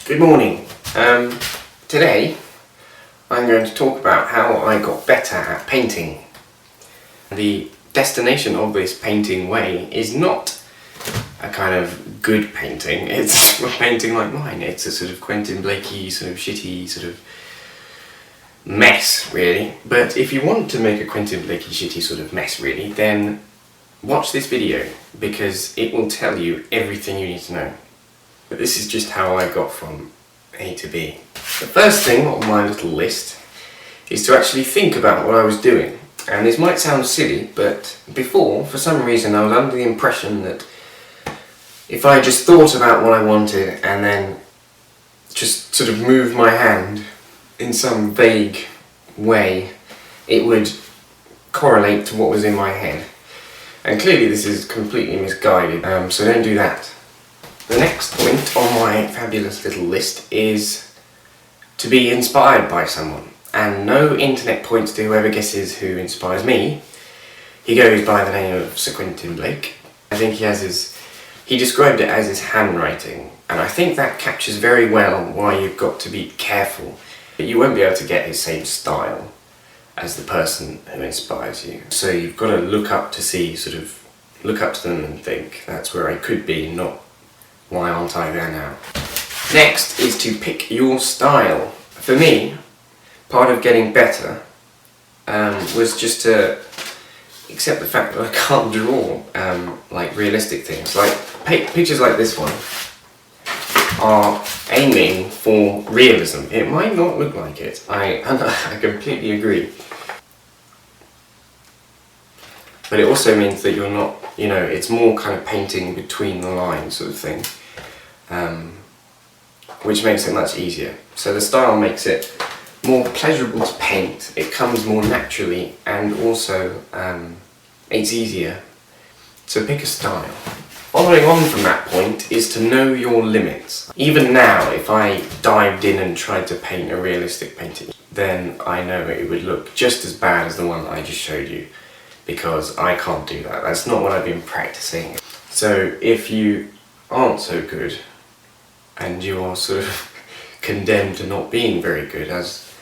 Good morning. Today I'm going to talk about how I got better at painting. The destination of this painting way is not a kind of good painting, it's a painting like mine. It's a sort of Quentin Blakey, sort of shitty, sort of mess really. But if you want to make a Quentin Blakey shitty sort of mess really, then watch this video because it will tell you everything you need to know. But this is just how I got from A to B. The first thing on my little list is to actually think about what I was doing. And this might sound silly, but before, for some reason, I was under the impression that if I just thought about what I wanted and then just sort of moved my hand in some vague way, it would correlate to what was in my head. And clearly this is completely misguided, so don't do that. The next point on my fabulous little list is to be inspired by someone. And no internet points to whoever guesses who inspires me. He goes by the name of Sir Quentin Blake. I think he described it as his handwriting. And I think that captures very well why you've got to be careful. You won't be able to get his same style as the person who inspires you. So you've got to look up to them and think, that's where I could be, not why aren't I there now? Next is to pick your style. For me, part of getting better was just to accept the fact that I can't draw like realistic things. Like pictures like this one are aiming for realism. It might not look like it. I completely agree. But it also means that you're not, it's more kind of painting between the lines sort of thing, which makes it much easier. So the style makes it more pleasurable to paint, it comes more naturally, and also it's easier. So pick a style. Following on from that point is to know your limits. Even now, if I dived in and tried to paint a realistic painting, then I know it would look just as bad as the one that I just showed you, because I can't do that. That's not what I've been practicing. So if you aren't so good, and you are sort of condemned to not being very good, as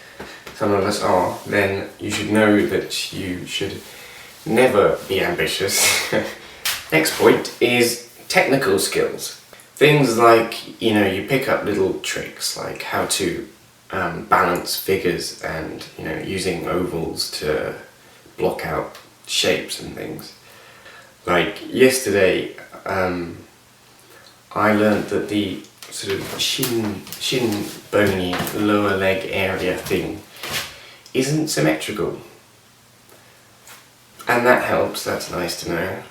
some of us are, then you should know that you should never be ambitious. Next point is technical skills. Things like, you pick up little tricks, like how to balance figures and, using ovals to block out shapes and things. Like yesterday, I learned that the sort of shin bony lower leg area thing isn't symmetrical. And that helps, that's nice to know.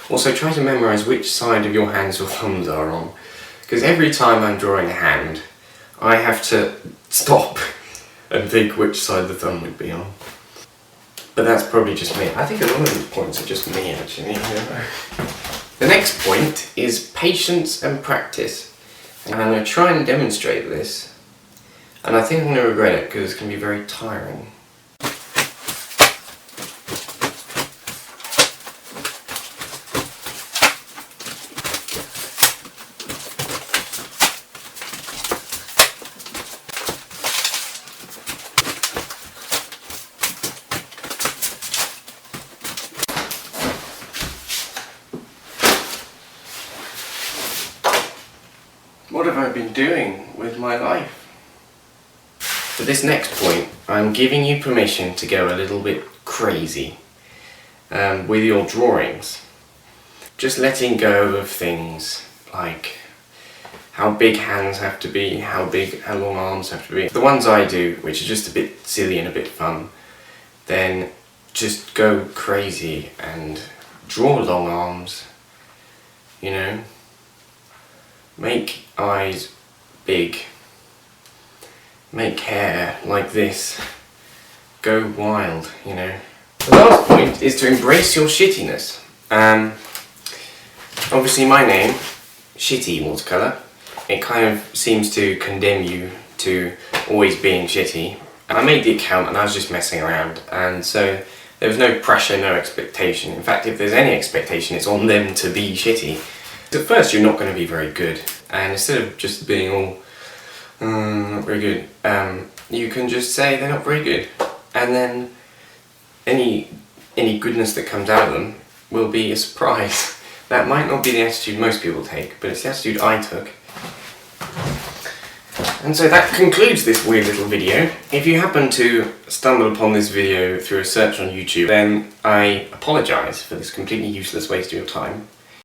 Also try to memorise which side of your hands your thumbs are on, because every time I'm drawing a hand, I have to stop and think which side the thumb would be on. But that's probably just me. I think a lot of these points are just me actually. The next point is patience and practice. And I'm going to try and demonstrate this. And I think I'm going to regret it because it's going to be very tiring. What have I been doing with my life? For this next point, I'm giving you permission to go a little bit crazy with your drawings. Just letting go of things like how big hands have to be, how long arms have to be. The ones I do, which are just a bit silly and a bit fun, then just go crazy and draw long arms, Make eyes big, make hair like this, go wild, The last point is to embrace your shittiness. Obviously my name, Shitty Watercolour, it kind of seems to condemn you to always being shitty. And I made the account and I was just messing around, and so there was no pressure, no expectation. In fact, if there's any expectation, it's on them to be shitty. At first you're not going to be very good, and instead of just being all not very good. You can just say they're not very good, and then any goodness that comes out of them will be a surprise. That might not be the attitude most people take, but it's the attitude I took. And so that concludes this weird little video. If you happen to stumble upon this video through a search on YouTube, then I apologise for this completely useless waste of your time.